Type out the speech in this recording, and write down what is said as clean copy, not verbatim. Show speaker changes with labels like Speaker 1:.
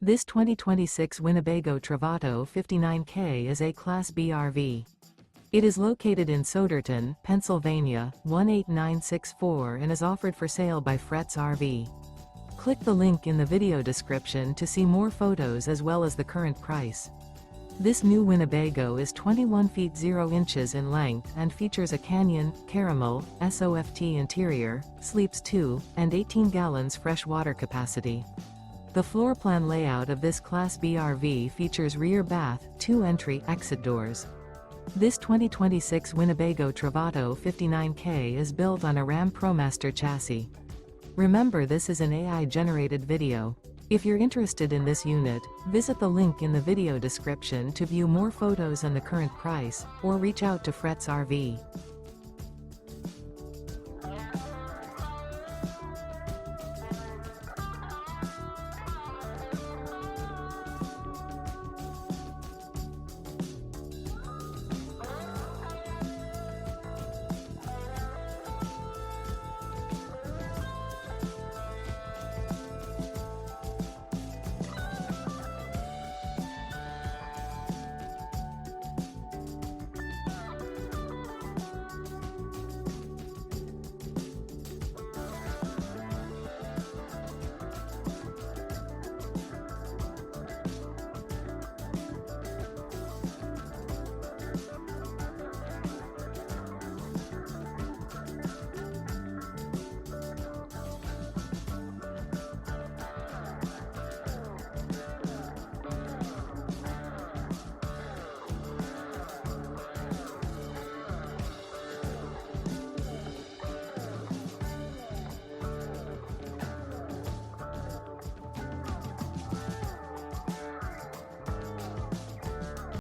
Speaker 1: This 2026 Winnebago Travato 59K is a Class B RV. It is located in Souderton, Pennsylvania, 18964 and is offered for sale by Fretz RV. Click the link in the video description to see more photos as well as the current price. This new Winnebago is 21 feet 0 inches in length and features a canyon, caramel, SOFT interior, sleeps 2, and 18 gallons fresh water capacity. The floor plan layout of this Class B RV features rear bath, 2 entry, exit doors. This 2026 Winnebago Travato 59K is built on a Ram ProMaster chassis. Remember, this is an AI-generated video. If you're interested in this unit, visit the link in the video description to view more photos and the current price, or reach out to Fretz RV.